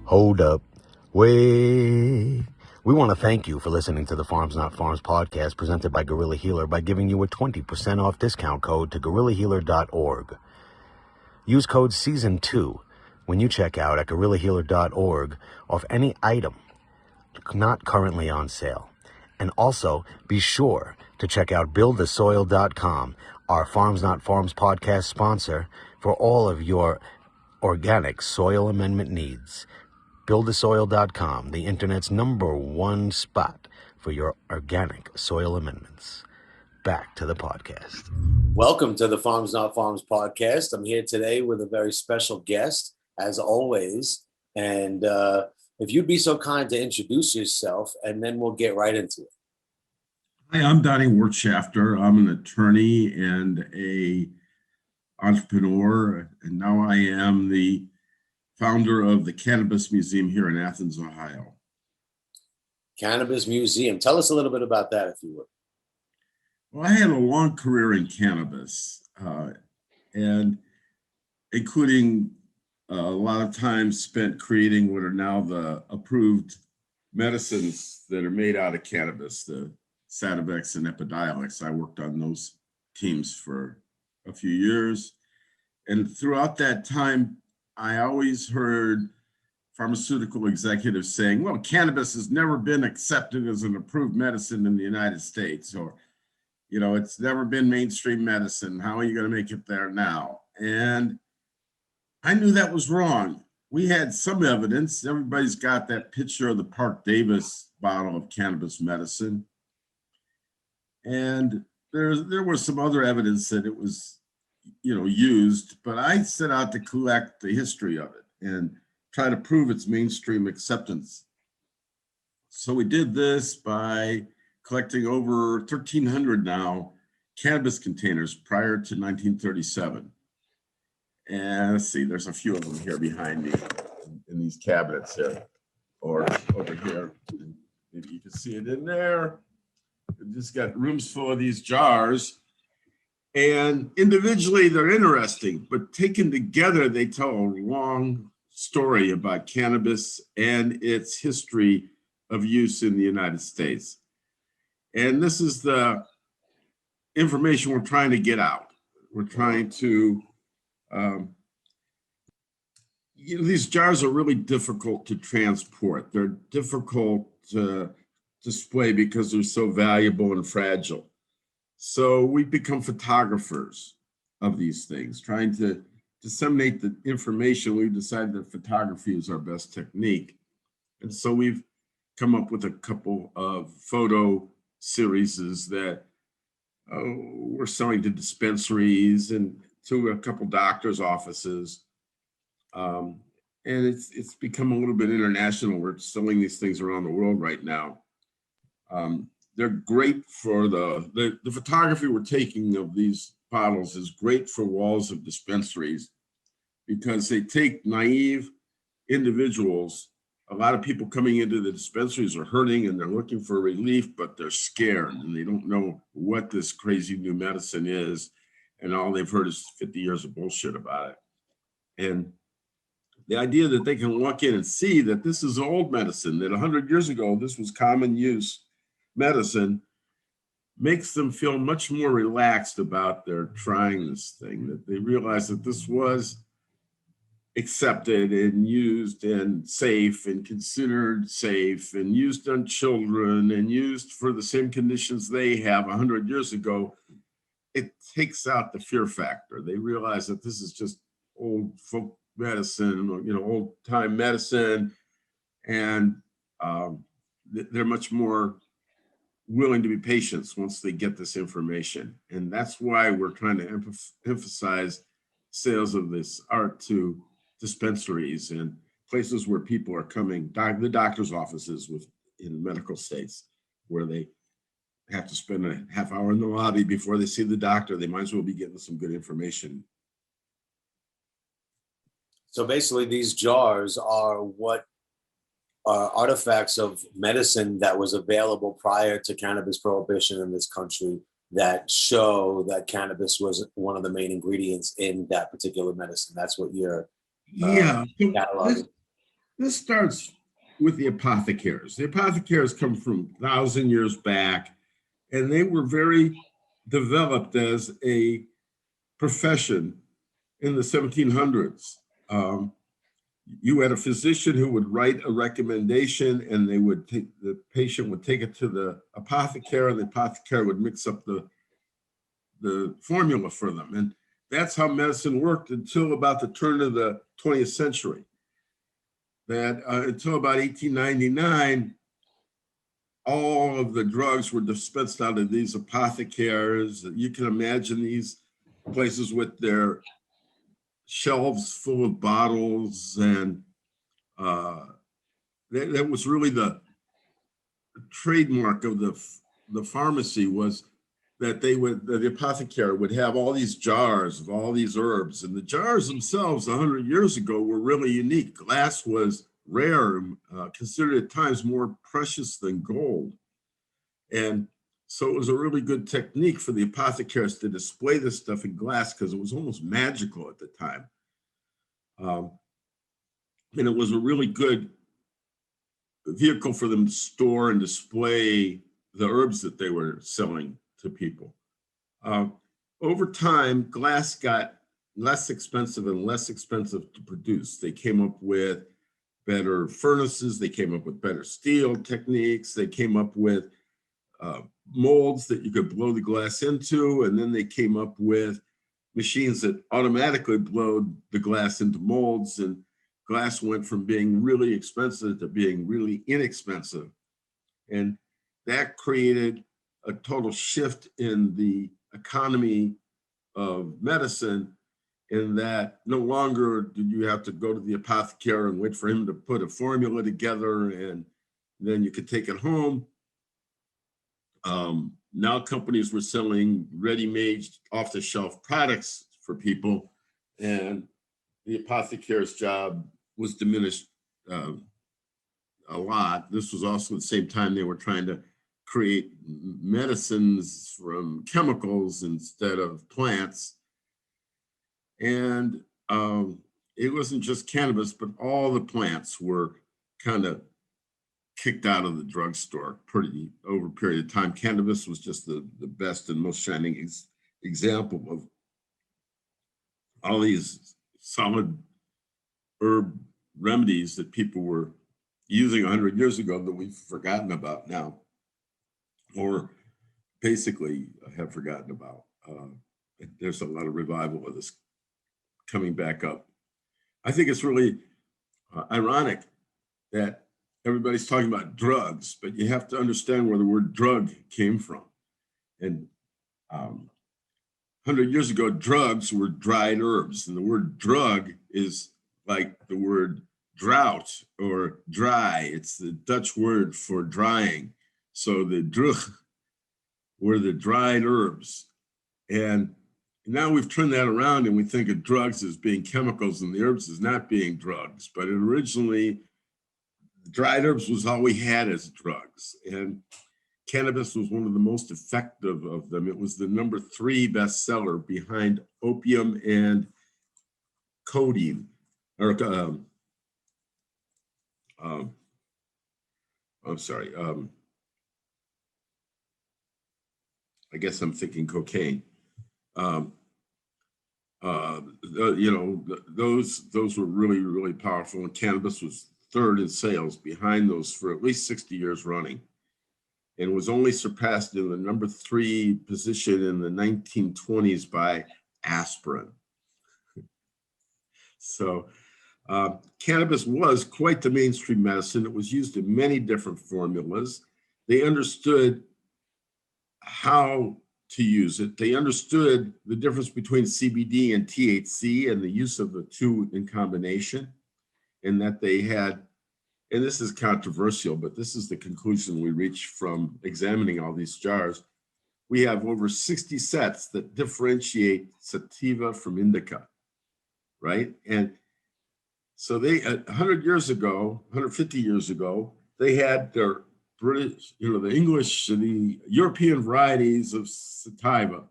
Hold up. Wait. We want to thank you for listening to the Pharms Not Farms podcast presented by Gorilla Healer by giving you a 20% off discount code to gorillahealer.org. Use code SEASON2 when you check out at gorillahealer.org off any item not currently on sale. And also be sure to check out buildthesoil.com, our Pharms Not Farms podcast sponsor, for all of your organic soil amendment needs. Buildthesoil.com, the internet's #1 spot for your organic soil amendments. Back to the podcast. Welcome to the Pharms Not Farms podcast. I'm here today with a very special guest, as always. And if you'd be so kind to introduce yourself, and then we'll get right into it. Hi, I'm Donnie Wirtshafter. I'm an attorney and a entrepreneur, and now I am the founder of the Cannabis Museum here in Athens, Ohio. Cannabis Museum. Tell us a little bit about that, if you would. Well, I had a long career in cannabis, and including a lot of time spent creating what are now the approved medicines that are made out of cannabis, the Sativex and Epidiolex. I worked on those teams for a few years. And throughout that time, I always heard pharmaceutical executives saying, well, cannabis has never been accepted as an approved medicine in the United States, or, you know, it's never been mainstream medicine. How are you going to make it there now? And I knew that was wrong. We had some evidence. Everybody's got that picture of the Park Davis bottle of cannabis medicine. And there was some other evidence that it was, used, but I set out to collect the history of it and try to prove its mainstream acceptance. So we did this by collecting over 1,300 now cannabis containers prior to 1937. And let's see, there's a few of them here behind me in these cabinets here, or over here. Maybe you can see it in there. We've just got rooms full of these jars. And individually, they're interesting, but taken together, they tell a long story about cannabis and its history of use in the United States. And this is the information we're trying to get out. We're trying to, these jars are really difficult to transport. They're difficult to display because they're so valuable and fragile. So we become photographers of these things, trying to disseminate the information. We've decided that photography is our best technique. And so we've come up with a couple of photo series that we're selling to dispensaries and to a couple doctors' offices. And it's become a little bit international. We're selling these things around the world right now. They're great for the photography we're taking of these bottles is great for walls of dispensaries because they take naive individuals. A lot of people coming into the dispensaries are hurting and they're looking for relief, but they're scared and they don't know what this crazy new medicine is. And all they've heard is 50 years of bullshit about it. And the idea that they can walk in and see that this is old medicine, that 100 years ago, this was common use medicine, makes them feel much more relaxed about their trying this thing, that they realize that this was accepted and used and safe and considered safe and used on children and used for the same conditions they have 100 years ago. It takes out the fear factor. They realize that this is just old folk medicine, old time medicine, and they're much more willing to be patients once they get this information. And that's why we're trying to emphasize sales of this art to dispensaries and places where people are coming, the doctor's offices in medical states, where they have to spend a half hour in the lobby before they see the doctor. They might as well be getting some good information. So basically, these jars are what are artifacts of medicine that was available prior to cannabis prohibition in this country that show that cannabis was one of the main ingredients in that particular medicine. That's what you're cataloging. This starts with the apothecaries. The apothecaries come from 1,000 years back, and they were very developed as a profession in the 1700s. You had a physician who would write a recommendation, and the patient would take it to the apothecary, and the apothecary would mix up the formula for them. And that's how medicine worked until about the turn of the 20th century. That until about 1899, all of the drugs were dispensed out of these apothecaries. You can imagine these places with their shelves full of bottles, and that was really the trademark of the pharmacy, was that the apothecary would have all these jars of all these herbs, and the jars themselves 100 years ago were really unique. Glass was rare, considered at times more precious than gold. And so it was a really good technique for the apothecaries to display this stuff in glass, because it was almost magical at the time. And it was a really good vehicle for them to store and display the herbs that they were selling to people. Over time, glass got less expensive and less expensive to produce. They came up with better furnaces. They came up with better steel techniques. They came up with molds that you could blow the glass into. And then they came up with machines that automatically blowed the glass into molds. And glass went from being really expensive to being really inexpensive. And that created a total shift in the economy of medicine, in that no longer did you have to go to the apothecary and wait for him to put a formula together and then you could take it home. Now companies were selling ready-made off-the-shelf products for people, and the apothecary's job was diminished a lot. This was also the same time they were trying to create medicines from chemicals instead of plants. And it wasn't just cannabis, but all the plants were kind of kicked out of the drugstore over a period of time. Cannabis was just the best and most shining example of all these solid herb remedies that people were using 100 years ago that we've forgotten about now, or basically have forgotten about. There's a lot of revival of this coming back up. I think it's really ironic that everybody's talking about drugs, but you have to understand where the word drug came from. And 100 years ago, drugs were dried herbs, and the word drug is like the word drought or dry. It's the Dutch word for drying. So the drug were the dried herbs. And now we've turned that around and we think of drugs as being chemicals and the herbs as not being drugs. But originally, dried herbs was all we had as drugs. And cannabis was one of the most effective of them. It was the number 3 bestseller behind opium and codeine. I guess I'm thinking cocaine. Those were really, really powerful. And cannabis was 3rd in sales behind those for at least 60 years running, and was only surpassed in the number 3 position in the 1920s by aspirin. So cannabis was quite the mainstream medicine. It was used in many different formulas. They understood how to use it. They understood the difference between CBD and THC and the use of the two in combination, and that they had, and this is controversial, but this is the conclusion we reach from examining all these jars. We have over 60 sets that differentiate sativa from indica, right? And so they, 100 years ago, 150 years ago, they had their British, the English, the European varieties of sativa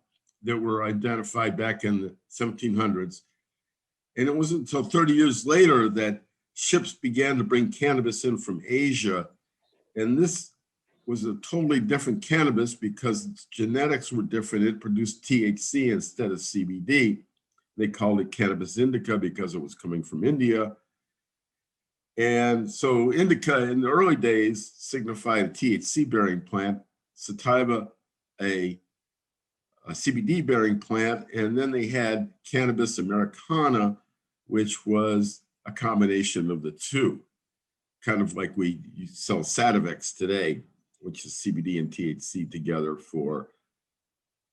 that were identified back in the 1700s. And it wasn't until 30 years later that ships began to bring cannabis in from Asia. And this was a totally different cannabis because its genetics were different. It produced THC instead of CBD. They called it cannabis indica because it was coming from India. And so indica in the early days signified a THC-bearing plant, sativa a CBD-bearing plant, and then they had cannabis americana, which was a combination of the two, kind of like you sell Sativex today, which is CBD and THC together for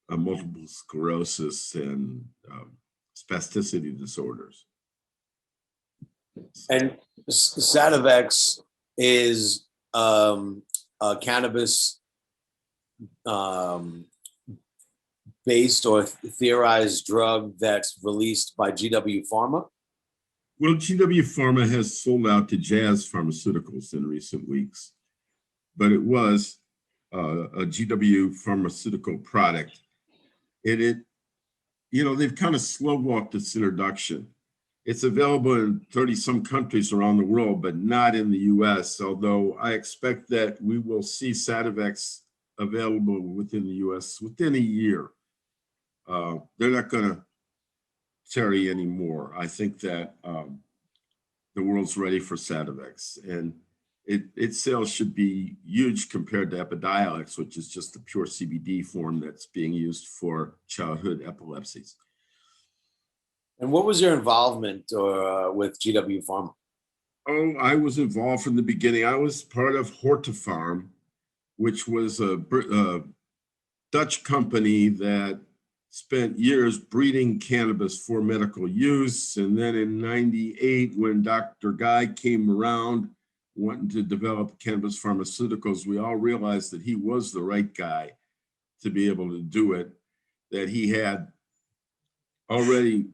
multiple sclerosis and spasticity disorders. And Sativex is a cannabis based or theorized drug that's released by GW Pharma? Well, GW Pharma has sold out to Jazz Pharmaceuticals in recent weeks, but it was a GW pharmaceutical product. They've kind of slow walked its introduction. It's available in 30 some countries around the world, but not in the US, although I expect that we will see Sativex available within the US within a year. They're not going to tarry anymore. I think that the world's ready for Sativex, and its sales should be huge compared to Epidiolex, which is just the pure CBD form that's being used for childhood epilepsies. And what was your involvement with GW Pharma? Oh, I was involved from the beginning. I was part of Wirtshafter, which was a Dutch company that spent years breeding cannabis for medical use. And then in 98, when Dr. Guy came around wanting to develop cannabis pharmaceuticals, we all realized that he was the right guy to be able to do it, that he had already,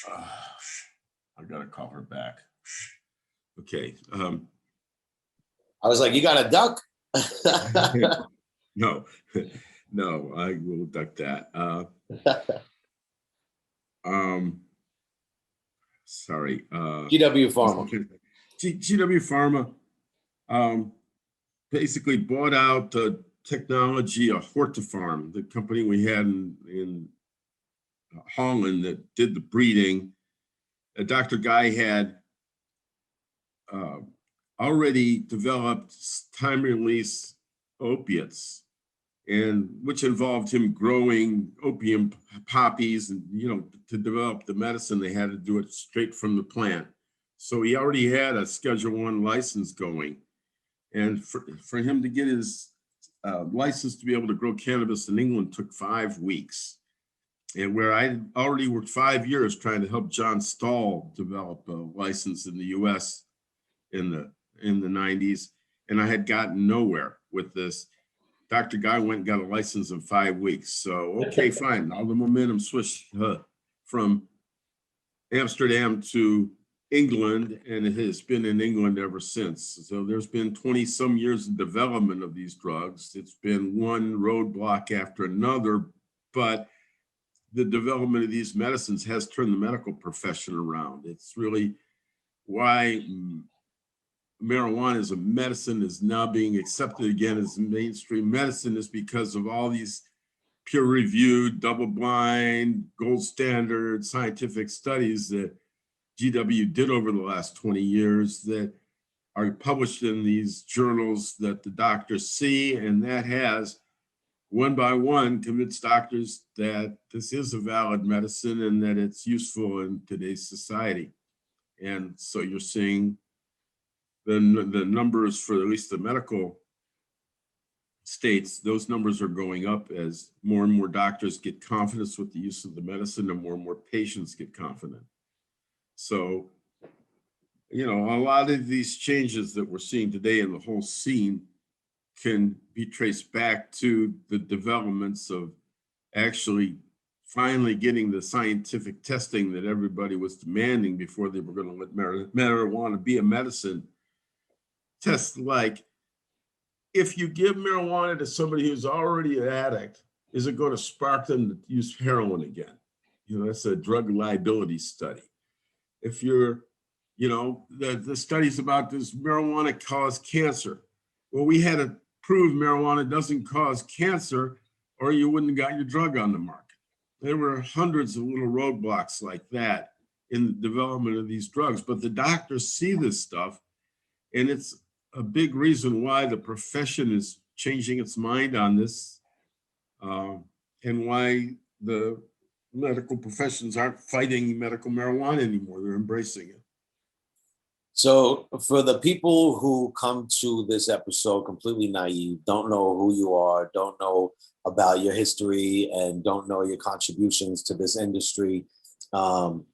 I gotta call her back. Okay. I was like, you got a duck? No, I will duck that. Sorry. GW Pharma. GW Pharma basically bought out the technology of Wirtshafter, the company we had in Holland that did the breeding. Dr. Guy had already developed time-release opiates, and which involved him growing opium poppies, and to develop the medicine they had to do it straight from the plant. So he already had a Schedule I license going, and for him to get his license to be able to grow cannabis in England took 5 weeks. And where I already worked 5 years trying to help John Stahl develop a license in the U.S. in the 90s, and I had gotten nowhere with this. Dr. Guy went and got a license in 5 weeks. So, okay, fine. All the momentum switched from Amsterdam to England, and it has been in England ever since. So there's been 20 some years of development of these drugs. It's been one roadblock after another, but the development of these medicines has turned the medical profession around. It's really why marijuana as a medicine is now being accepted again as mainstream medicine, is because of all these peer-reviewed, double-blind, gold standard scientific studies that GW did over the last 20 years that are published in these journals that the doctors see, and that has one by one convinced doctors that this is a valid medicine and that it's useful in today's society. And so you're seeing the numbers for at least the medical states, those numbers are going up as more and more doctors get confidence with the use of the medicine and more patients get confident. So, a lot of these changes that we're seeing today in the whole scene can be traced back to the developments of actually finally getting the scientific testing that everybody was demanding before they were going to let marijuana be a medicine. Tests like, if you give marijuana to somebody who's already an addict, is it going to spark them to use heroin again? That's a drug liability study. If you're The studies about this marijuana cause cancer. Well, we had to prove marijuana doesn't cause cancer, or you wouldn't have got your drug on the market. There were hundreds of little roadblocks like that in the development of these drugs, but the doctors see this stuff, and it's a big reason why the profession is changing its mind on this, and why the medical professions aren't fighting medical marijuana anymore. They're embracing it. So for the people who come to this episode completely naive, don't know who you are, don't know about your history, and don't know your contributions to this industry, and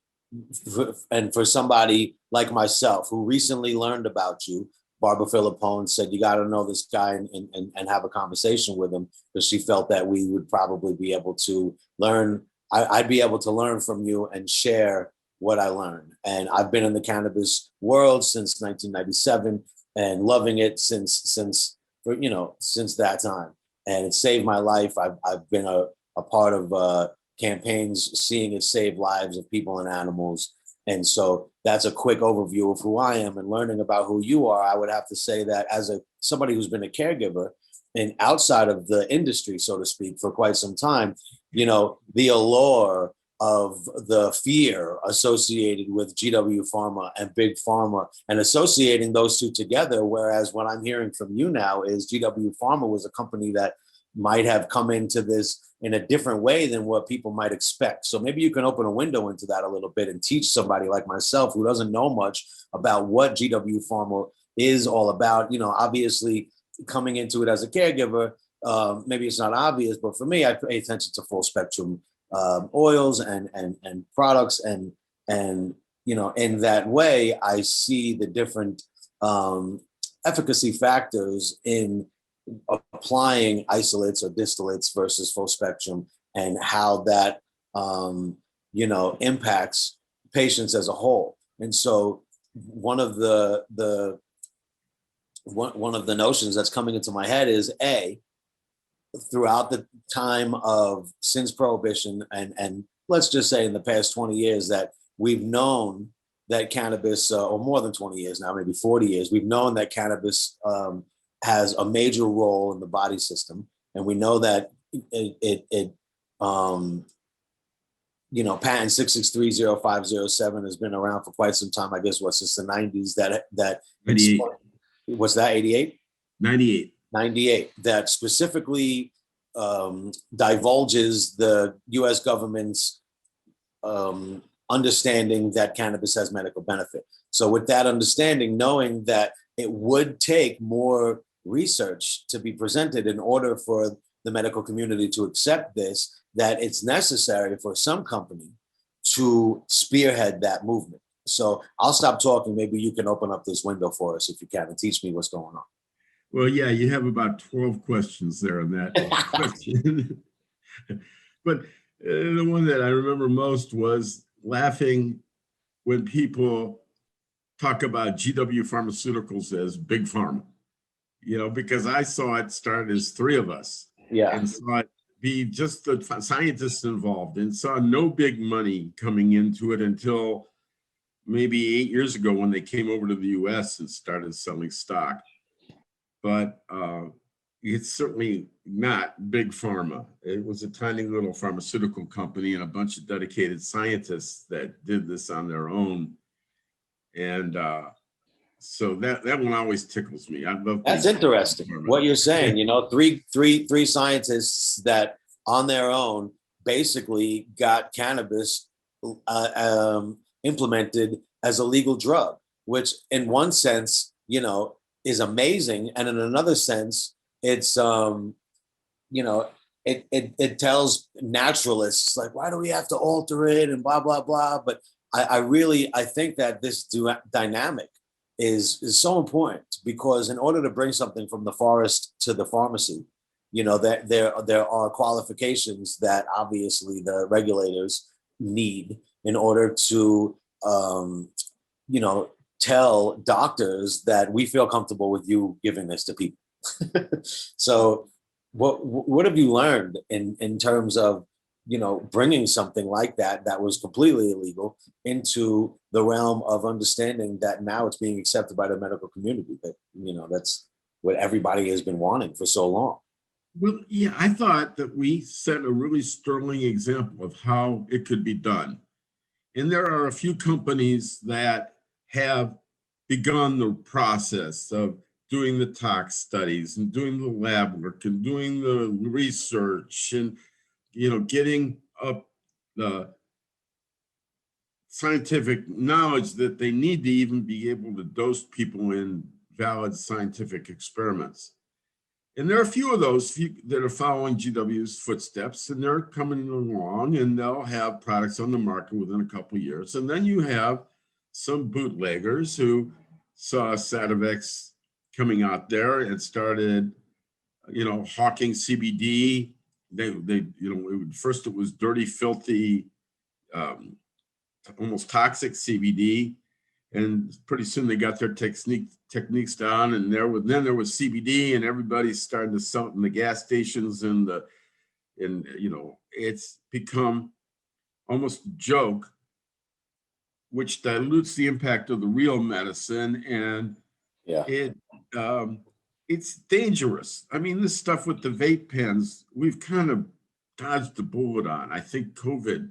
for somebody like myself who recently learned about you, Barbara Philippone said, you got to know this guy and have a conversation with him, because she felt that we would probably be able to learn. I'd be able to learn from you and share what I learned. And I've been in the cannabis world since 1997 and loving it since that time. And it saved my life. I've been a part of campaigns seeing it save lives of people and animals. And so that's a quick overview of who I am. And learning about who you are, I would have to say that as somebody who's been a caregiver and outside of the industry, so to speak, for quite some time, the allure of the fear associated with GW Pharma and Big Pharma and associating those two together. Whereas what I'm hearing from you now is GW Pharma was a company that might have come into this in a different way than what people might expect. So maybe you can open a window into that a little bit and teach somebody like myself who doesn't know much about what GW Pharma is all about. Obviously coming into it as a caregiver, maybe it's not obvious, but for me, I pay attention to full spectrum oils and products, and in that way, I see the different efficacy factors in applying isolates or distillates versus full spectrum, and how that impacts patients as a whole. And so one of the notions that's coming into my head is throughout the time of since prohibition, and let's just say in the past 20 years, that we've known that cannabis, or more than 20 years now, maybe 40 years, we've known that cannabis has a major role in the body system. And we know that patent 6630507 has been around for quite some time. I guess since the 90s, that 98. What's that, 88? 98. That specifically divulges the U.S. government's understanding that cannabis has medical benefit. So with that understanding, knowing that it would take more research to be presented in order for the medical community to accept this, that it's necessary for some company to spearhead that movement. So I'll stop talking. Maybe you can open up this window for us if you can and teach me what's going on. Well, yeah, you have about 12 questions there on that question. But the one that I remember most was laughing when people talk about GW Pharmaceuticals as Big Pharma, because I saw it start as three of us. Yeah. And saw it be just the scientists involved, and saw no big money coming into it until maybe 8 years ago when they came over to the US and started selling stock. But it's certainly not Big Pharma. It was a tiny little pharmaceutical company and a bunch of dedicated scientists that did this on their own. And so that one always tickles me. I love. That's interesting what you're saying. Three scientists that on their own basically got cannabis implemented as a legal drug, which in one sense, is amazing, and in another sense, it's it tells naturalists like, why do we have to alter it and blah blah blah. But I think that this dynamic is so important, because in order to bring something from the forest to the pharmacy, that there are qualifications that obviously the regulators need in order to tell doctors that we feel comfortable with you giving this to people. So what have you learned in terms of bringing something like that was completely illegal into the realm of understanding that now it's being accepted by the medical community. That that's what everybody has been wanting for so long. Well, yeah, I thought that we set a really sterling example of how it could be done. And there are a few companies that have begun the process of doing the tox studies and doing the lab work and doing the research and, getting up the scientific knowledge that they need to even be able to dose people in valid scientific experiments. And there are a few of those that are following GW's footsteps, and they're coming along, and they'll have products on the market within a couple of years. And then you have some bootleggers who saw Sativex coming out there and started, hawking CBD. First it was dirty, filthy, almost toxic CBD. And pretty soon they got their techniques down, and then there was CBD, and everybody's starting to sell it in the gas stations, and it's become almost a joke, which dilutes the impact of the real medicine, and it's dangerous. I mean, this stuff with the vape pens, we've kind of dodged the bullet on. I think COVID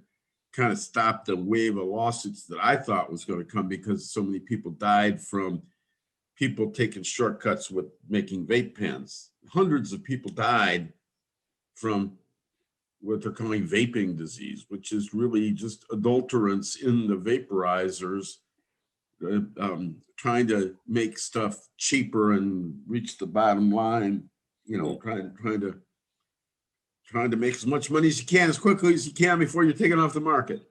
kind of stopped a wave of lawsuits that I thought was going to come because so many people died from people taking shortcuts with making vape pens. Hundreds of people died from what they're calling vaping disease, which is really just adulterants in the vaporizers, trying to make stuff cheaper and reach the bottom line, trying to make as much money as you can, as quickly as you can before you're taken off the market.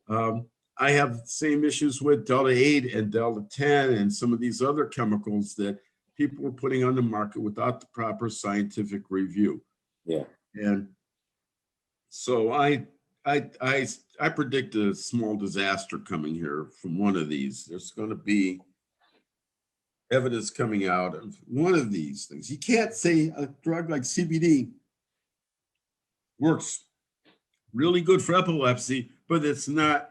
I have the same issues with Delta 8 and Delta 10 and some of these other chemicals that people were putting on the market without the proper scientific review. Yeah. And so I predict a small disaster coming here from one of these. There's going to be evidence coming out of one of these things. You can't say a drug like CBD works really good for epilepsy, but it's not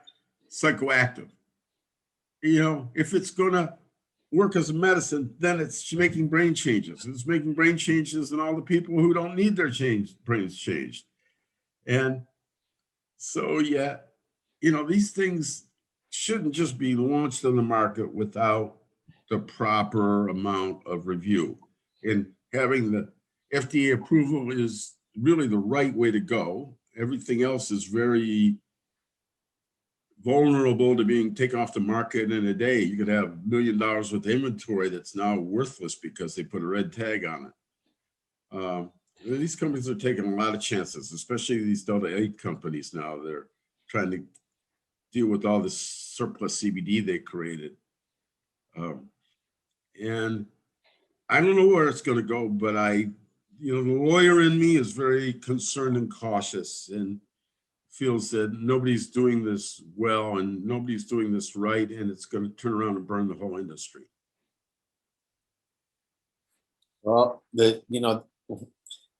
psychoactive. If it's going to work as a medicine, then it's making brain changes. It's making brain changes in all the people who don't need their brains changed. And so, these things shouldn't just be launched on the market without the proper amount of review. And having the FDA approval is really the right way to go. Everything else is very vulnerable to being taken off the market in a day. You could have $1 million worth of inventory that's now worthless because they put a red tag on it. These companies are taking a lot of chances, especially these Delta 8 companies now. They're trying to deal with all this surplus CBD they created. And I don't know where it's going to go, but the lawyer in me is very concerned and cautious and feels that nobody's doing this well and nobody's doing this right, and it's going to turn around and burn the whole industry. Well,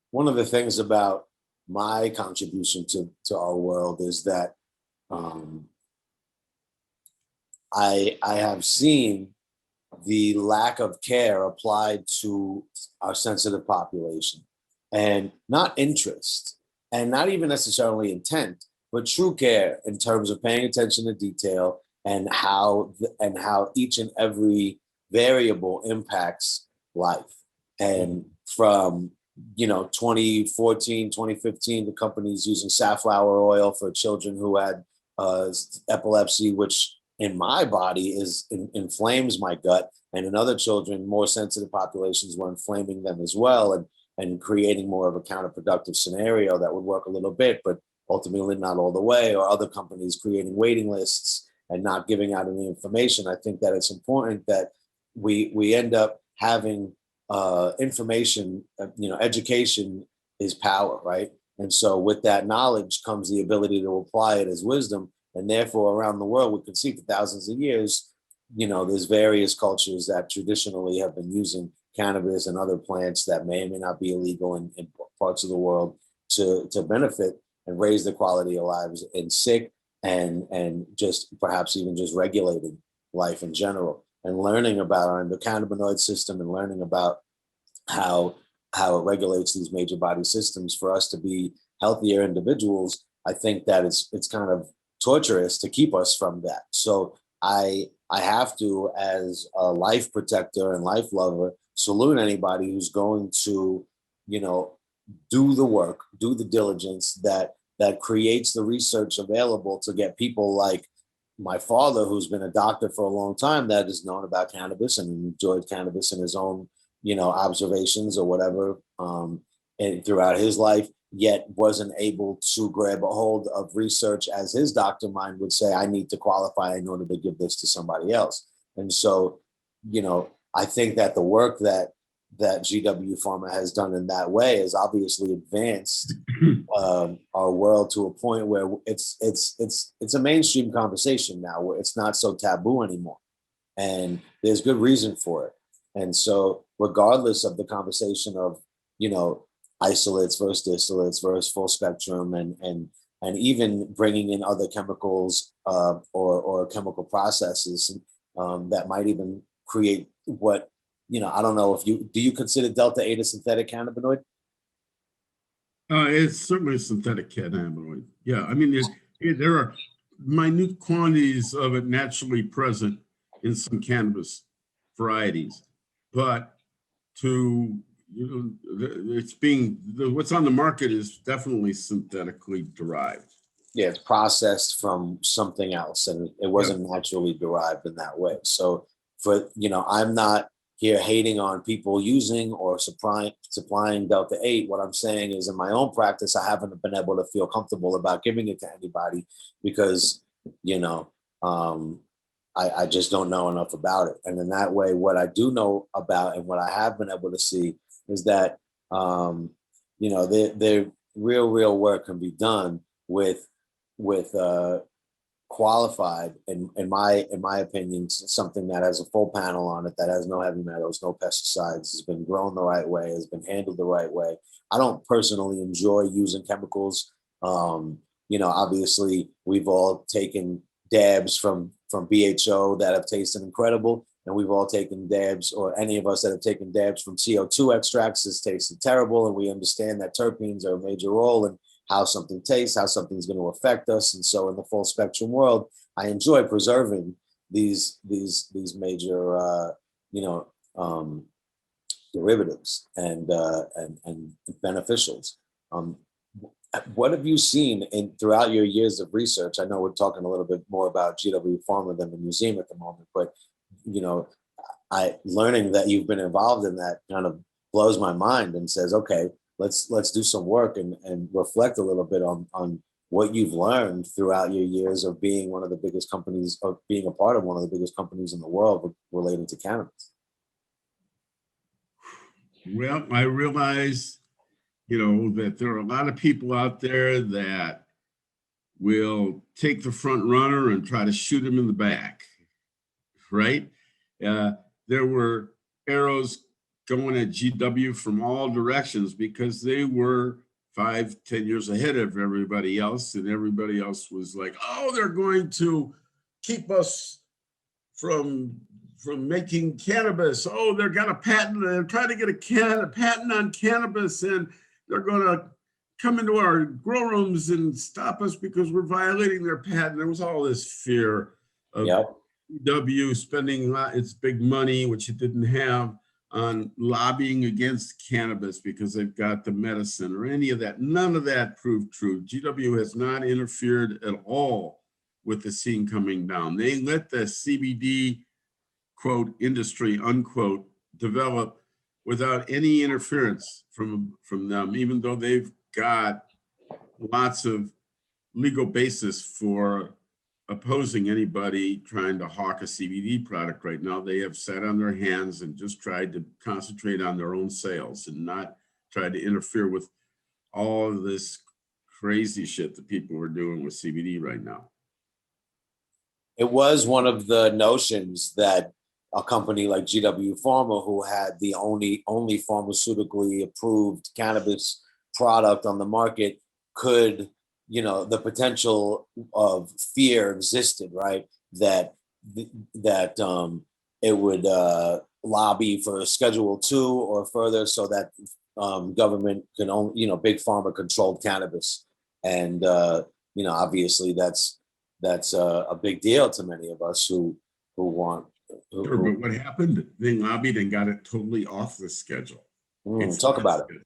one of the things about my contribution to our world is that I have seen the lack of care applied to our sensitive population, and not interest, and not even necessarily intent, but true care in terms of paying attention to detail and how each and every variable impacts life. And from 2014, 2015, the companies using safflower oil for children who had epilepsy, which in my body inflames my gut, and in other children, more sensitive populations were inflaming them as well, and creating more of a counterproductive scenario that would work a little bit, but ultimately not all the way, or other companies creating waiting lists and not giving out any information. I think that it's important that we end up having information. Education is power, right? And so with that knowledge comes the ability to apply it as wisdom. And therefore, around the world, we can see for thousands of years, there's various cultures that traditionally have been using cannabis and other plants that may or may not be illegal in parts of the world to benefit and raise the quality of lives in sick and just perhaps even just regulating life in general, and learning about our endocannabinoid system and learning about how it regulates these major body systems for us to be healthier individuals. I think that it's kind of torturous to keep us from that. So I have to, as a life protector and life lover, salute anybody who's going to, you know, do the work, do the diligence that creates the research available to get people like my father, who's been a doctor for a long time, that has known about cannabis and enjoyed cannabis in his own, you know, observations or whatever, and throughout his life, yet wasn't able to grab a hold of research, as his doctor mind would say, I need to qualify in order to give this to somebody else. And so, you know, I think that the work that GW Pharma has done in that way has obviously advanced our world to a point where it's a mainstream conversation now, where it's not so taboo anymore, and there's good reason for it. And so, regardless of the conversation of, you know, isolates versus distillates versus full spectrum, and even bringing in other chemicals or chemical processes that might even create what, you know, I don't know if do you consider Delta 8 a synthetic cannabinoid? It's certainly a synthetic cannabinoid. Yeah, I mean, there are minute quantities of it naturally present in some cannabis varieties, but to, you know, it's being, what's on the market is definitely synthetically derived. Yeah, it's processed from something else, and it wasn't naturally derived in that way. So, for, you know, I'm not here hating on people using or supplying Delta 8. What I'm saying is, in my own practice, I haven't been able to feel comfortable about giving it to anybody because, you know, I just don't know enough about it. And in that way, what I do know about and what I have been able to see is that, you know, the real work can be done with qualified, in my opinion, something that has a full panel on it, that has no heavy metals, no pesticides, has been grown the right way, has been handled the right way. I don't personally enjoy using chemicals. You know, obviously we've all taken dabs from BHO that have tasted incredible, and we've all taken dabs, or any of us that have taken dabs from CO2 extracts has tasted terrible, and we understand that terpenes are a major role in how something tastes, how something's going to affect us. And so in the full spectrum world, I enjoy preserving these major you know, derivatives and beneficials. What have you seen throughout your years of research? I know we're talking a little bit more about GW Pharma than the museum at the moment, but, you know, learning that you've been involved in that kind of blows my mind and says, okay, let's do some work and reflect a little bit on what you've learned throughout your years of being one of the biggest companies, or being a part of one of the biggest companies in the world related to cannabis. Well, I realize, you know, that there are a lot of people out there that will take the front runner and try to shoot him in the back, right? There were arrows going at GW from all directions because they were 5-10 years ahead of everybody else, and everybody else was like, oh, they're going to keep us from making cannabis. Oh, they're got a patent. They're trying to get a patent on cannabis, and they're going to come into our grow rooms and stop us because we're violating their patent. There was all this fear of GW spending its big money, which it didn't have, on lobbying against cannabis because they've got the medicine or any of that. None of that proved true. GW has not interfered at all with the scene coming down. They let the CBD, quote, industry, unquote, develop without any interference from them, even though they've got lots of legal basis for opposing anybody trying to hawk a CBD product right now. They have sat on their hands and just tried to concentrate on their own sales and not try to interfere with all of this crazy shit that people are doing with CBD right now. It was one of the notions that a company like GW Pharma, who had the only pharmaceutically approved cannabis product on the market, could the potential of fear existed, right? That it would lobby for a Schedule II or further, so that government can own, big pharma controlled cannabis, and obviously that's a big deal to many of us who want. Sure, but what happened? They lobbied and got it totally off the schedule. Talk about it.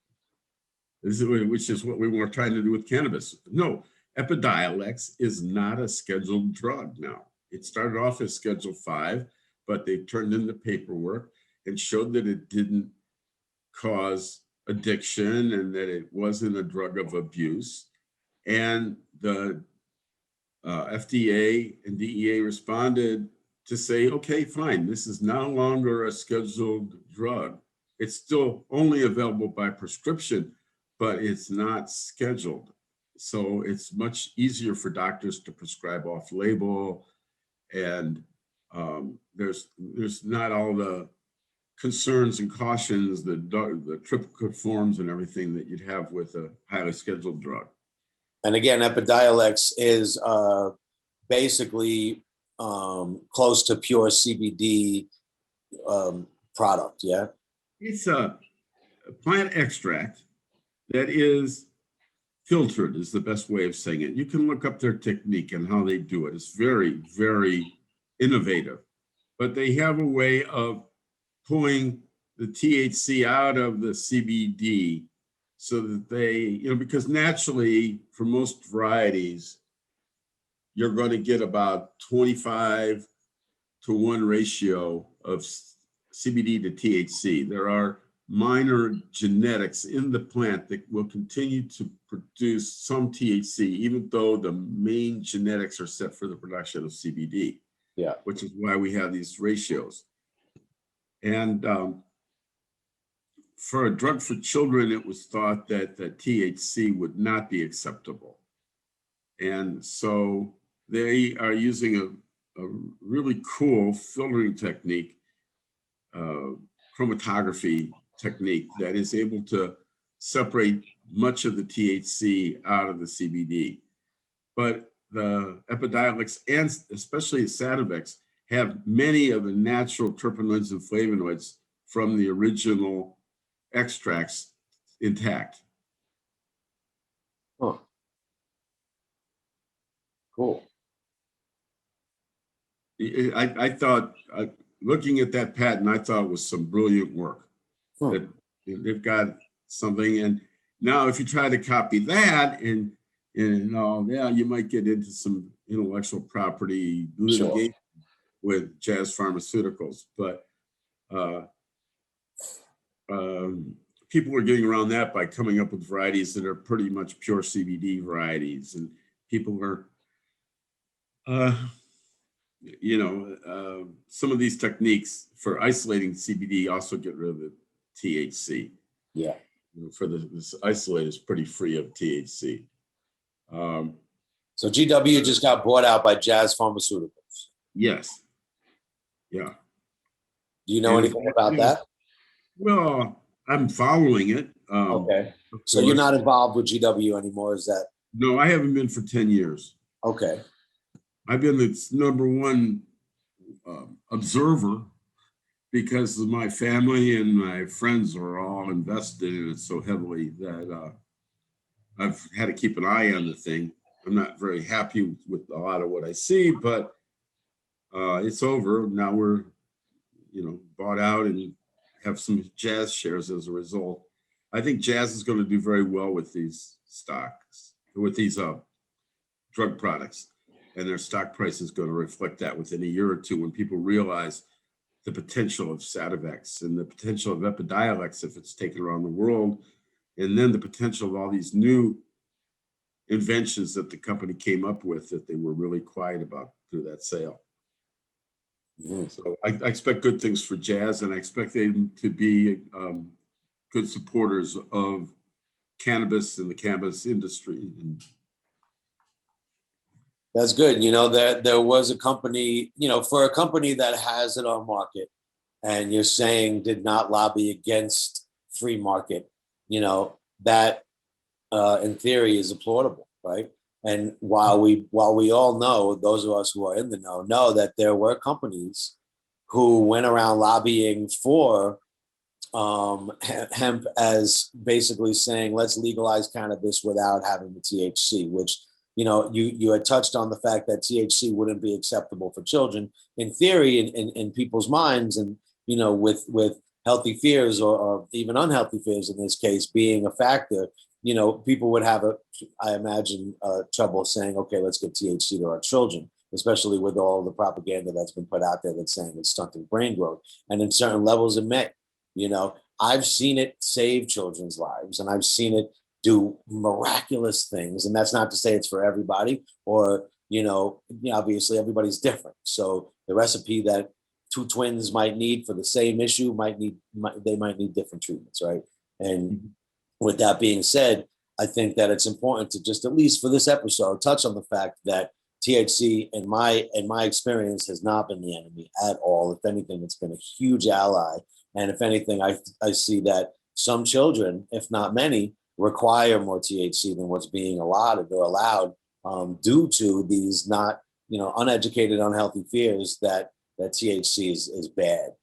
Which is what we were trying to do with cannabis. No, Epidiolex is not a scheduled drug now. It started off as Schedule 5, but they turned in the paperwork and showed that it didn't cause addiction and that it wasn't a drug of abuse. And the FDA and DEA responded to say, okay, fine, this is no longer a scheduled drug. It's still only available by prescription, but it's not scheduled. So it's much easier for doctors to prescribe off label. And there's not all the concerns and cautions, the triplicate forms and everything that you'd have with a highly scheduled drug. And again, Epidiolex is basically close to pure CBD product, yeah? It's a plant extract that is filtered, is the best way of saying it. You can look up their technique and how they do it. It's very, very innovative. But they have a way of pulling the THC out of the CBD so that they, because naturally for most varieties, you're going to get about 25 to 1 ratio of CBD to THC. There are minor genetics in the plant that will continue to produce some THC, even though the main genetics are set for the production of CBD. Yeah. Which is why we have these ratios. And for a drug for children, it was thought that THC would not be acceptable. And so they are using a really cool filtering technique, chromatography technique, that is able to separate much of the THC out of the CBD. But the Epidiolex and especially the Sativex have many of the natural terpenoids and flavonoids from the original extracts intact. Huh. Cool. I thought, looking at that patent, I thought it was some brilliant work. That they've got something, and now if you try to copy that, and you might get into some intellectual property litigation with Jazz Pharmaceuticals, but people are getting around that by coming up with varieties that are pretty much pure CBD varieties, and people are, some of these techniques for isolating CBD also get rid of the THC. Yeah. For this isolate is pretty free of THC. So GW just got bought out by Jazz Pharmaceuticals. Yes. Yeah. Do you know anything about that? Well, I'm following it. Okay. So you're not involved with GW anymore, is that? No, I haven't been for 10 years. Okay. I've been its number one observer because my family and my friends are all invested in it so heavily that I've had to keep an eye on the thing. I'm not very happy with a lot of what I see, but it's over. Now we're, bought out and have some Jazz shares as a result. I think Jazz is going to do very well with these stocks, with these drug products. And their stock price is going to reflect that within a year or two when people realize the potential of Sativex and the potential of Epidiolex if it's taken around the world, and then the potential of all these new inventions that the company came up with that they were really quiet about through that sale. Mm-hmm. So I expect good things for Jazz, and I expect them to be good supporters of cannabis and the cannabis industry. That's good. There was a company, for a company that has it on market, and you're saying did not lobby against free market, that in theory is applaudable, right? And while we all know, those of us who are in the know that there were companies who went around lobbying for hemp, as basically saying, let's legalize cannabis without having the THC, which, you had touched on the fact that THC wouldn't be acceptable for children in theory, in people's minds, and, with healthy fears or even unhealthy fears in this case being a factor, people would have I imagine, trouble saying, okay, let's give THC to our children, especially with all the propaganda that's been put out there that's saying it's stunting brain growth. And in certain levels it may. I've seen it save children's lives, and I've seen it do miraculous things. And that's not to say it's for everybody, or, obviously everybody's different. So the recipe that two twins might need for the same issue might need different treatments, right? And with that being said, I think that it's important to just, at least for this episode, touch on the fact that THC, in my experience, has not been the enemy at all. If anything, it's been a huge ally. And if anything, I see that some children, if not many, require more THC than what's being allotted or allowed, due to these not, uneducated, unhealthy fears that THC is bad.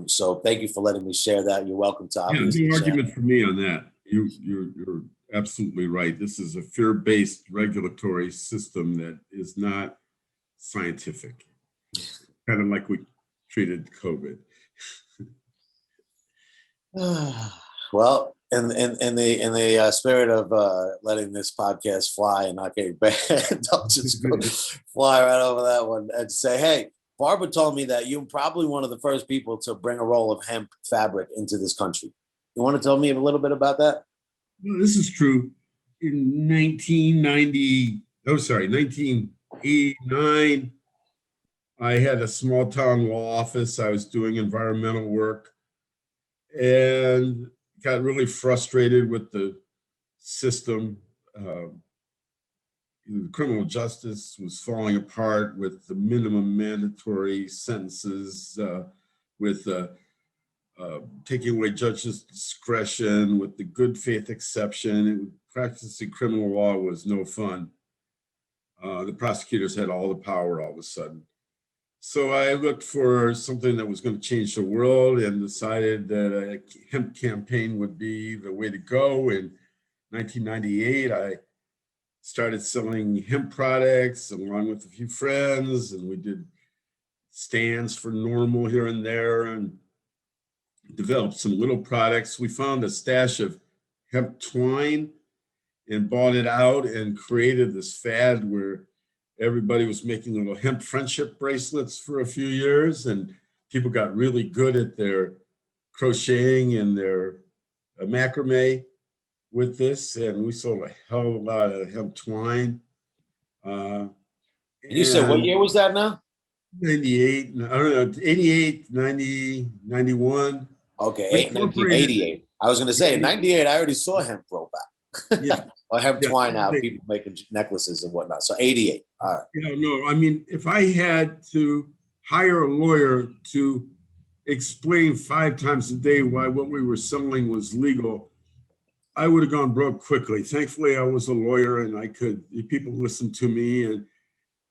So thank you for letting me share that. You're welcome to obviously. No argument for me on that. You're absolutely right. This is a fear-based regulatory system that is not scientific. Kind of like we treated COVID. Well, in the spirit of letting this podcast fly and not getting banned, I'll just go fly right over that one and say, hey, Barbara told me that you're probably one of the first people to bring a roll of hemp fabric into this country. You want to tell me a little bit about that? Well, this is true. In 1989, I had a small town law office. I was doing environmental work and got really frustrated with the system. The criminal justice was falling apart with the minimum mandatory sentences, with taking away judges' discretion, with the good faith exception. Practicing criminal law was no fun. The prosecutors had all the power all of a sudden. So I looked for something that was going to change the world and decided that a hemp campaign would be the way to go. In 1998, I started selling hemp products along with a few friends, and we did stands for Normal here and there and developed some little products. We found a stash of hemp twine and bought it out and created this fad where everybody was making little hemp friendship bracelets for a few years, and people got really good at their crocheting and their macrame with this, and we sold a hell of a lot of hemp twine. You said what year was that now? 98, I don't know, 88, 90, 91. Okay, 1988. I was going to say, in 98, I already saw hemp grow back. Yeah. I have twine out, people making necklaces and whatnot. So 88. All right. No, I mean, if I had to hire a lawyer to explain 5 times a day why what we were selling was legal, I would have gone broke quickly. Thankfully, I was a lawyer and people listened to me, and,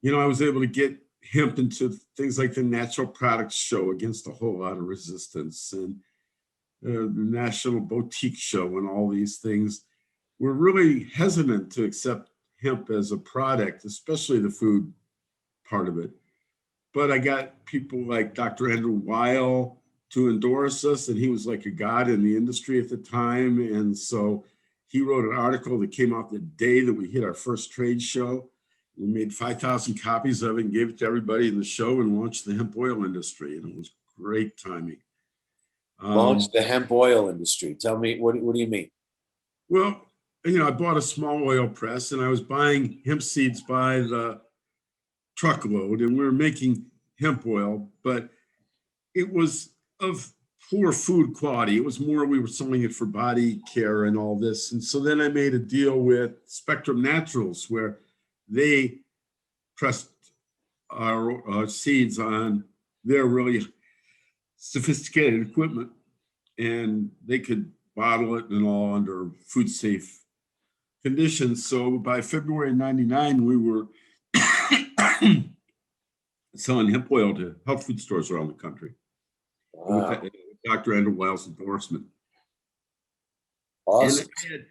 I was able to get hemp into things like the Natural Products Show against a whole lot of resistance, and the National Boutique Show, and all these things. We're really hesitant to accept hemp as a product, especially the food part of it. But I got people like Dr. Andrew Weil to endorse us, and he was like a god in the industry at the time. And so he wrote an article that came out the day that we hit our first trade show. We made 5,000 copies of it and gave it to everybody in the show and launched the hemp oil industry. And it was great timing. Launched the hemp oil industry. Tell me, what do you mean? Well, I bought a small oil press, and I was buying hemp seeds by the truckload, and we were making hemp oil, but it was of poor food quality. It was more, we were selling it for body care and all this. And so then I made a deal with Spectrum Naturals, where they pressed our seeds on their really sophisticated equipment, and they could bottle it and all under food safe conditions. So by February '99, we were selling hemp oil to health food stores around the country. Wow. With Dr. Andrew Wiles' endorsement. Awesome. And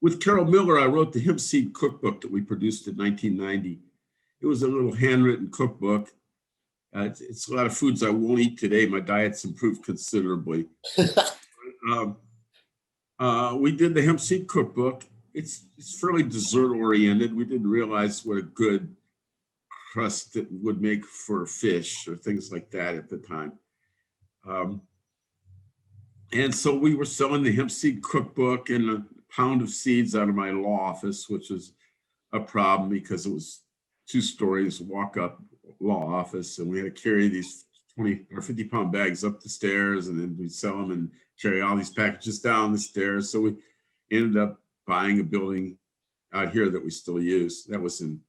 with Carol Miller, I wrote the hemp seed cookbook that we produced in 1990. It was a little handwritten cookbook. It's a lot of foods I won't eat today. My diet's improved considerably. We did the hemp seed cookbook. It's fairly dessert oriented. We didn't realize what a good crust it would make for fish or things like that at the time. And so we were selling the hemp seed cookbook and a pound of seeds out of my law office, which was a problem because it was 2 stories, walk up law office, and we had to carry these 20 or 50 pound bags up the stairs, and then we'd sell them and carry all these packages down the stairs. So we ended up buying a building out here that we still use. That was in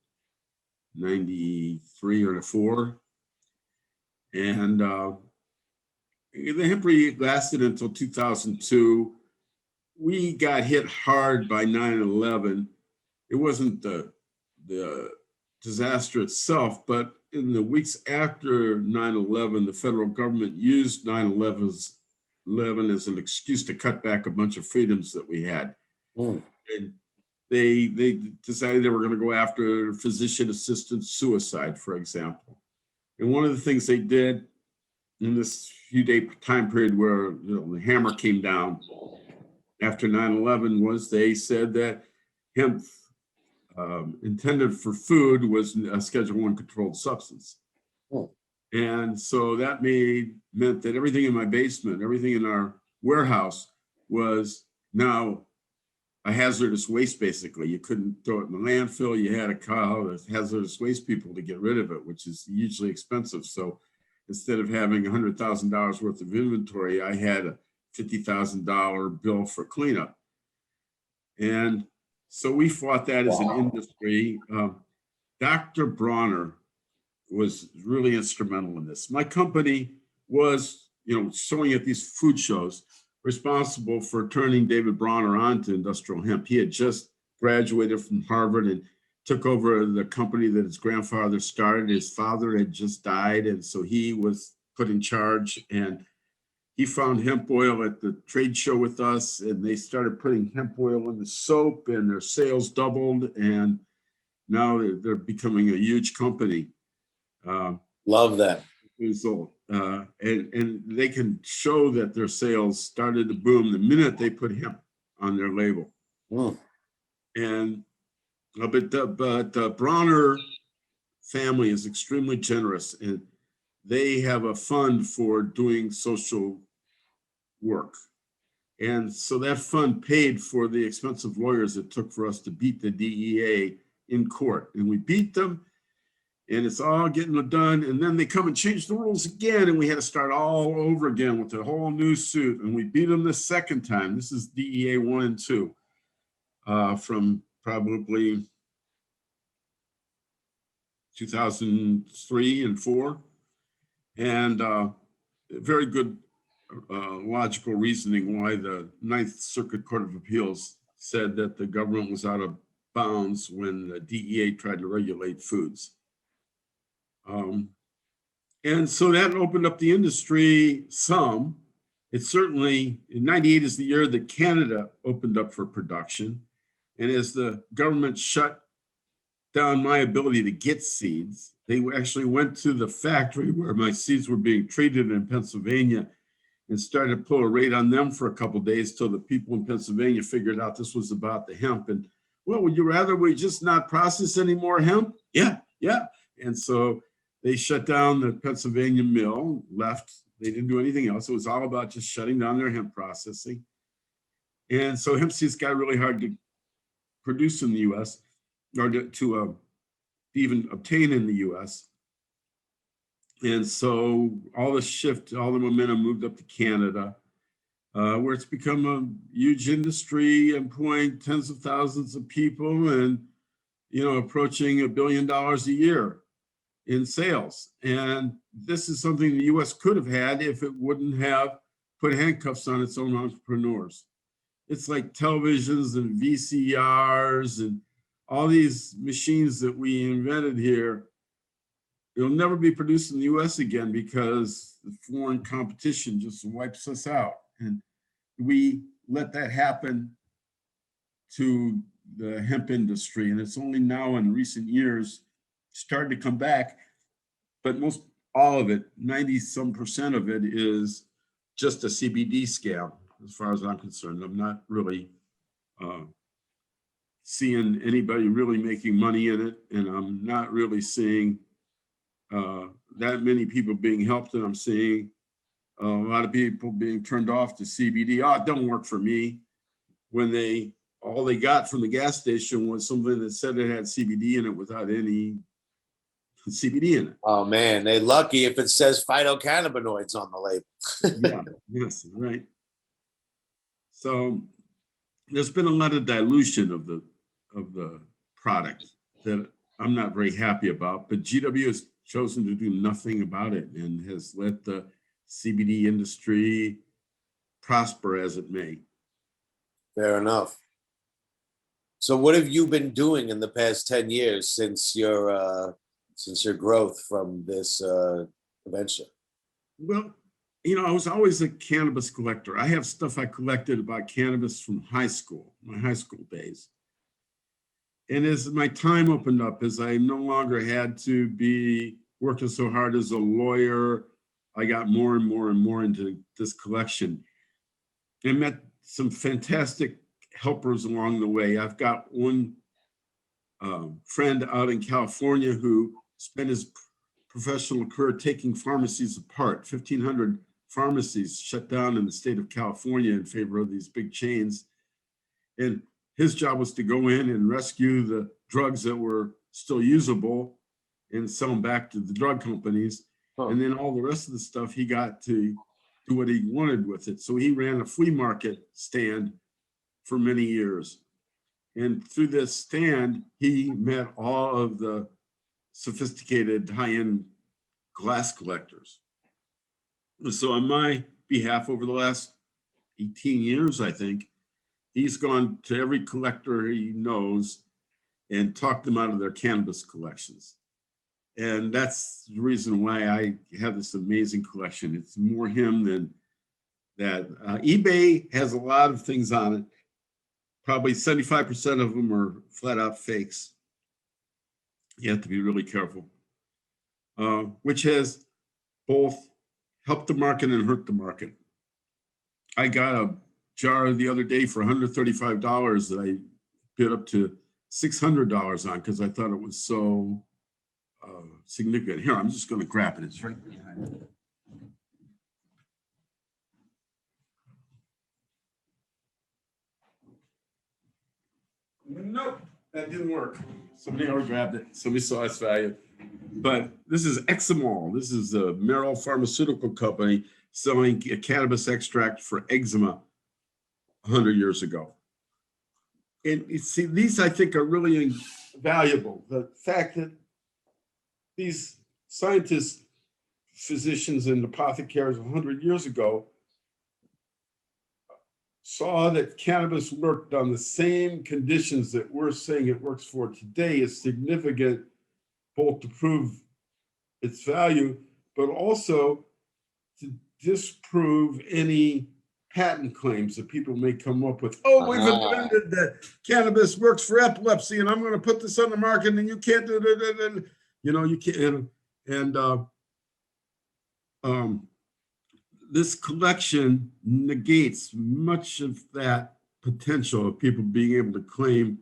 93 or 4. And the hemp lasted until 2002. We got hit hard by 9/11. It wasn't the disaster itself, but in the weeks after 9/11, the federal government used 9/11 as an excuse to cut back a bunch of freedoms that we had. And they decided they were going to go after physician-assisted suicide, for example. And one of the things they did in this few-day time period where the hammer came down after 9/11 was they said that hemp intended for food was a Schedule I controlled substance. And so that meant that everything in my basement, everything in our warehouse was now a hazardous waste, basically. You couldn't throw it in the landfill. You had to call the hazardous waste people to get rid of it, which is hugely expensive. So instead of having $100,000 worth of inventory, I had a $50,000 bill for cleanup. And so we fought that as an industry. Dr. Bronner was really instrumental in this. My company was, showing at these food shows, responsible for turning David Bronner on to industrial hemp. He had just graduated from Harvard and took over the company that his grandfather started. His father had just died, and so he was put in charge, and he found hemp oil at the trade show with us, and they started putting hemp oil in the soap, and their sales doubled, and now they're becoming a huge company. Love that. Result. And they can show that their sales started to boom the minute they put hemp on their label. And but the Bronner family is extremely generous, and they have a fund for doing social work. And so that fund paid for the expensive lawyers it took for us to beat the DEA in court. And we beat them, and it's all getting done. And then they come and change the rules again, and we had to start all over again with a whole new suit. And we beat them the second time. This is DEA 1 and 2 from probably 2003 and 4. And very good logical reasoning why the Ninth Circuit Court of Appeals said that the government was out of bounds when the DEA tried to regulate foods. And so that opened up the industry some. It certainly, in 98 is the year that Canada opened up for production. And as the government shut down my ability to get seeds, they actually went to the factory where my seeds were being treated in Pennsylvania and started to pull a raid on them for a couple of days till the people in Pennsylvania figured out this was about the hemp. And, well, would you rather we just not process any more hemp? Yeah. And so they shut down the Pennsylvania mill, left. They didn't do anything else. It was all about just shutting down their hemp processing. And so hemp seeds got really hard to produce in the U.S. or to even obtain in the U.S. And so all the momentum moved up to Canada, where it's become a huge industry, employing tens of thousands of people and, approaching $1 billion a year in sales. And this is something the U.S. could have had if it wouldn't have put handcuffs on its own entrepreneurs. it's like televisions and VCRs and all these machines that we invented here. It'll never be produced in the US again because the foreign competition just wipes us out. And we let that happen to the hemp industry. And it's only now in recent years started to come back. But most all of it, 90% of it is just a CBD scam, as far as I'm concerned. I'm not really seeing anybody really making money in it. And I'm not really seeing that many people being helped, and I'm seeing a lot of people being turned off to CBD. Oh, it don't work for me. When all they got from the gas station was something that said it had CBD in it without any CBD in it. Oh man, they're lucky if it says phytocannabinoids on the label. Yeah, yes, right. So there's been a lot of dilution of the product that I'm not very happy about, but GW has chosen to do nothing about it and has let the CBD industry prosper as it may. Fair enough. So what have you been doing in the past 10 years since your growth from this venture? Well, I was always a cannabis collector. I have stuff I collected about cannabis from high school, my high school days. And as my time opened up, as I no longer had to be working so hard as a lawyer, I got more and more and more into this collection. I met some fantastic helpers along the way. I've got one friend out in California who spent his professional career taking pharmacies apart. 1,500 pharmacies shut down in the state of California in favor of these big chains. And his job was to go in and rescue the drugs that were still usable and sell them back to the drug companies. Huh. And then all the rest of the stuff, he got to do what he wanted with it. So he ran a flea market stand for many years. And through this stand, he met all of the sophisticated high-end glass collectors. So on my behalf, over the last 18 years, I think, he's gone to every collector he knows and talked them out of their cannabis collections. And that's the reason why I have this amazing collection. It's more him than that. eBay has a lot of things on it. Probably 75% of them are flat out fakes. You have to be really careful, which has both helped the market and hurt the market. I got a jar the other day for $135 that I bid up to $600 on because I thought it was so significant. Here, I'm just going to grab it. It's right behind me. Nope, that didn't work. Somebody already grabbed it. Somebody saw its value. But this is Examol. This is a Merrill Pharmaceutical Company selling a cannabis extract for eczema 100 years ago. And you see, these I think are really valuable. The fact that these scientists, physicians, and apothecaries 100 years ago saw that cannabis worked on the same conditions that we're saying it works for today is significant, both to prove its value, but also to disprove any patent claims that people may come up with. Oh, we've invented that cannabis works for epilepsy, and I'm going to put this on the market, and you can't do it. You can't. And this collection negates much of that potential of people being able to claim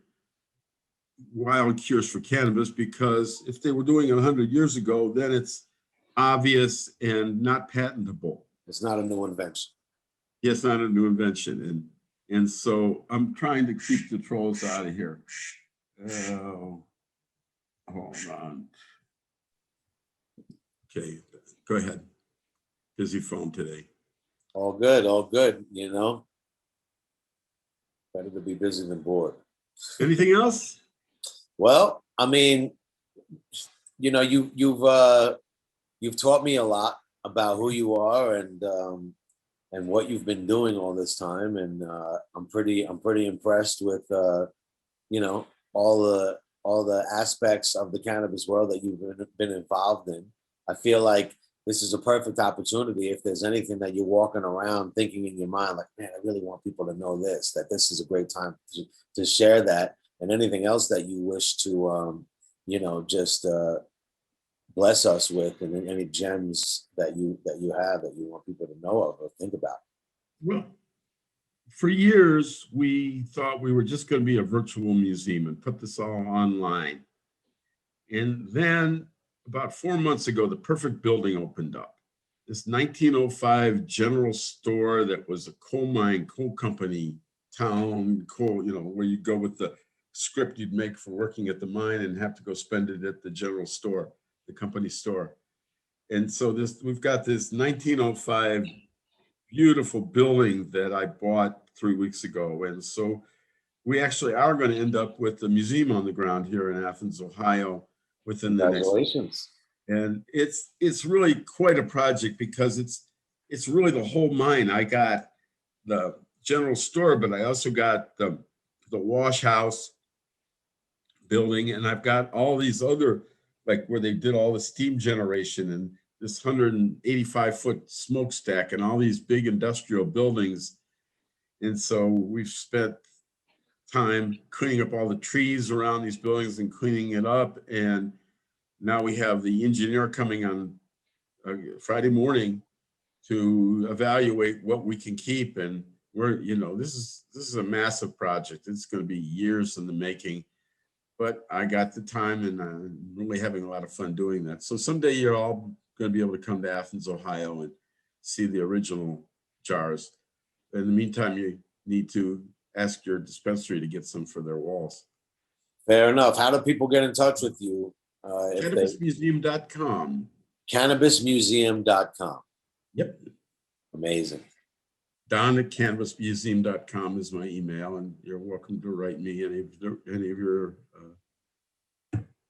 wild cures for cannabis, because if they were doing it 100 years ago, then it's obvious and not patentable. It's not a new invention. Yeah, it's not a new invention. And so I'm trying to keep the trolls out of here. Oh, hold on. Okay, go ahead. Busy phone today. All good, Better to be busy than bored. Anything else? Well, I mean, you've taught me a lot about who you are, and and what you've been doing all this time. And I'm pretty impressed with you know, all the aspects of the cannabis world that you've been involved in. I feel like this is a perfect opportunity. If there's anything that you're walking around thinking in your mind, like, man, I really want people to know this, that this is a great time to share that, and anything else that you wish to, you know, just bless us with, and any gems that you have that you want people to know of or think about. Well, for years, we thought we were just going to be a virtual museum and put this all online. And then about 4 months ago, the perfect building opened up. This 1905 general store that was a coal mine, coal company town, coal, you know, where you go with the script you'd make for working at the mine and have to go spend it at the general store, the company store. And so we've got this 1905 beautiful building that I bought 3 weeks ago. And so we actually are going to end up with a museum on the ground here in Athens, Ohio, within the next. Congratulations. And it's really quite a project because it's really the whole mine. I got the general store, but I also got the wash house building, and I've got all these other, like where they did all the steam generation and this 185-foot smokestack and all these big industrial buildings. And so we've spent time cleaning up all the trees around these buildings and cleaning it up. And now we have the engineer coming on Friday morning to evaluate what we can keep. And we're, you know, this is a massive project. It's going to be years in the making, but I got the time and I'm really having a lot of fun doing that. So someday you're all going to be able to come to Athens, Ohio and see the original jars. In the meantime, you need to ask your dispensary to get some for their walls. Fair enough. How do people get in touch with you? Cannabismuseum.com. Cannabismuseum.com. Yep. Amazing. Don at cannabismuseum.com is my email, and you're welcome to write me, any of your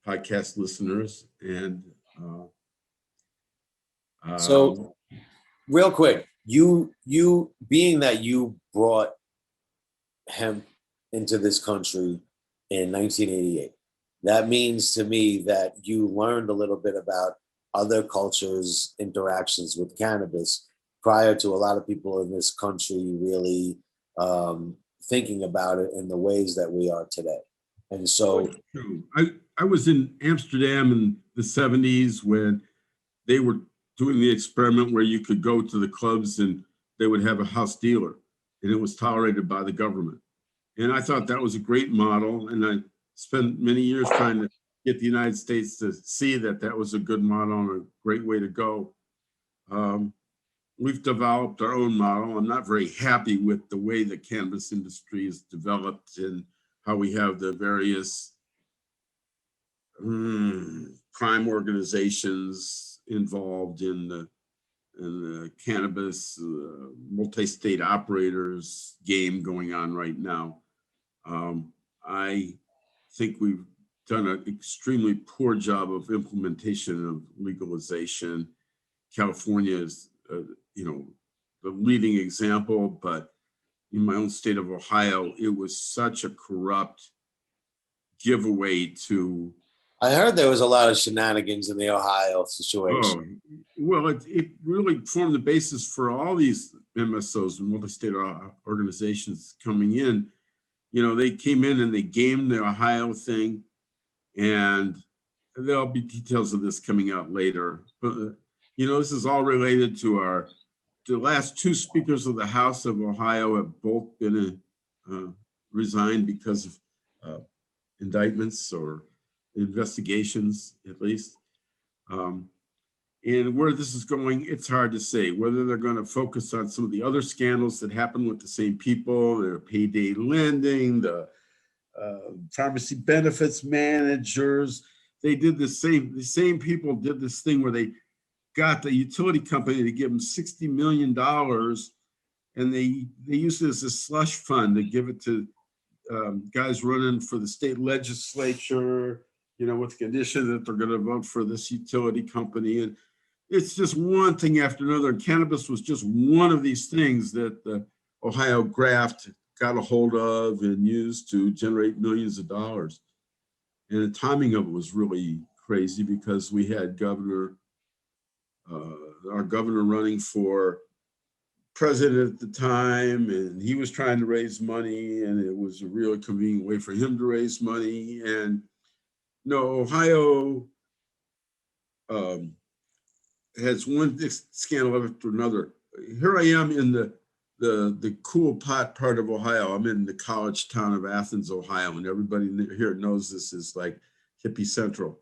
podcast listeners. And so real quick, you being that you brought hemp into this country in 1988, that means to me that you learned a little bit about other cultures' interactions with cannabis prior to a lot of people in this country really thinking about it in the ways that we are today. And so I was in Amsterdam in the 70s when they were doing the experiment where you could go to the clubs and they would have a house dealer, and it was tolerated by the government. And I thought that was a great model. And I spent many years trying to get the United States to see that that was a good model and a great way to go. We've developed our own model. I'm not very happy with the way the cannabis industry is developed and how we have the various crime organizations involved in the cannabis multi-state operators game going on right now. I think we've done an extremely poor job of implementation of legalization. California is, the leading example, but in my own state of Ohio, it was such a corrupt giveaway to. I heard there was a lot of shenanigans in the Ohio situation. Oh, well, it really formed the basis for all these MSOs and multi-state organizations coming in. You know, they came in and they gamed the Ohio thing, and there'll be details of this coming out later. But, this is all related to the last two speakers of the House of Ohio have both been resigned because of indictments or investigations, at least. And where this is going, it's hard to say. Whether they're going to focus on some of the other scandals that happen with the same people, their payday lending, the pharmacy benefits managers. They did the same people did this thing where they got the utility company to give them $60 million, and they used it as a slush fund to give it to guys running for the state legislature, with the condition that they're going to vote for this utility company. And it's just one thing after another. Cannabis was just one of these things that the Ohio graft got a hold of and used to generate millions of dollars. And the timing of it was really crazy because we had our governor running for president at the time, and he was trying to raise money, and it was a really convenient way for him to raise money. And Ohio has one scandal after another. Here I am in the cool pot part of Ohio. I'm in the college town of Athens, Ohio, and everybody here knows this is like hippie central.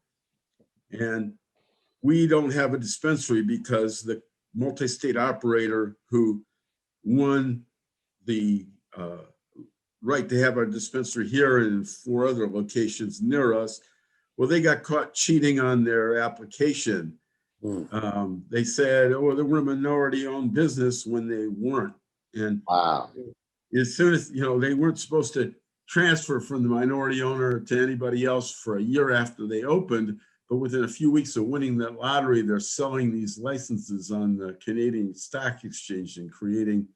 And we don't have a dispensary because the multi-state operator who won the right to have our dispensary here and 4 other locations near us, well, they got caught cheating on their application. They said, oh, they were a minority-owned business when they weren't. And wow. As soon as, they weren't supposed to transfer from the minority owner to anybody else for a year after they opened, but within a few weeks of winning that lottery, they're selling these licenses on the Canadian Stock Exchange and creating,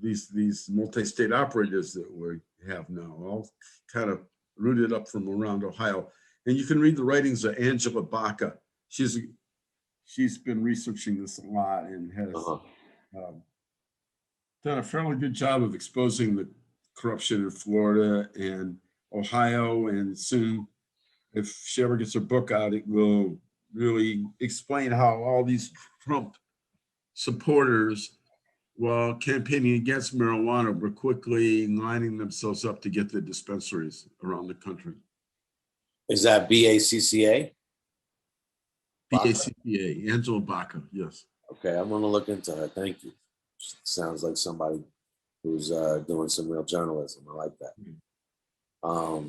these multi-state operators that we have now, all kind of rooted up from around Ohio. And you can read the writings of Angela Baca. She's been researching this a lot and has done a fairly good job of exposing the corruption in Florida and Ohio. And soon, if she ever gets her book out, it will really explain how all these Trump supporters, while campaigning against marijuana, were quickly lining themselves up to get the dispensaries around the country. Is that BACCA? BACCA, Angela Baca, yes. Okay, I'm gonna look into her. Thank you. Sounds like somebody who's doing some real journalism. I like that. Wow.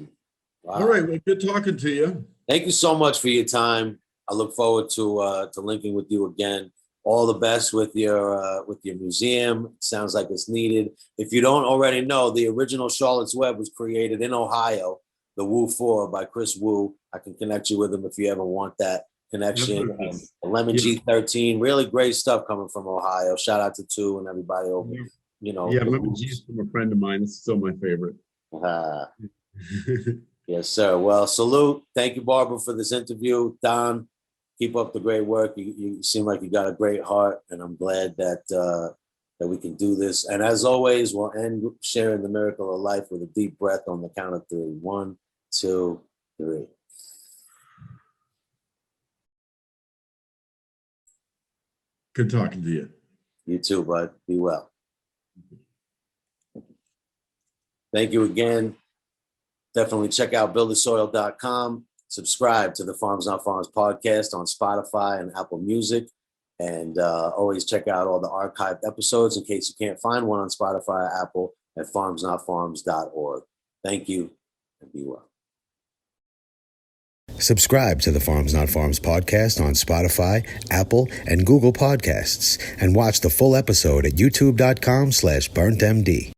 All right, well, good talking to you. Thank you so much for your time. I look forward to linking with you again. All the best with your museum. It sounds like it's needed. If you don't already know, the original Charlotte's Web was created in Ohio, the Wu 4 by Chris Wu. I can connect you with him if you ever want that connection. And Lemon G13, really great stuff coming from Ohio. Shout out to Tu and everybody over. Lemon G is from a friend of mine. It's still my favorite. Yes, sir. Well, salute. Thank you, Barbara, for this interview. Don, keep up the great work. You seem like you got a great heart, and I'm glad that that we can do this. And as always, we'll end sharing the miracle of life with a deep breath on the count of 3. 1, 2, 3. Good talking to you. You too, bud. Be well. Thank you again. Definitely check out buildthesoil.com. Subscribe to the Pharms Not Farms podcast on Spotify and Apple Music. And always check out all the archived episodes in case you can't find one on Spotify or Apple at pharmsnotfarms.org. Thank you and be well. Subscribe to the Pharms Not Farms podcast on Spotify, Apple, and Google Podcasts, and watch the full episode at youtube.com/burntmd.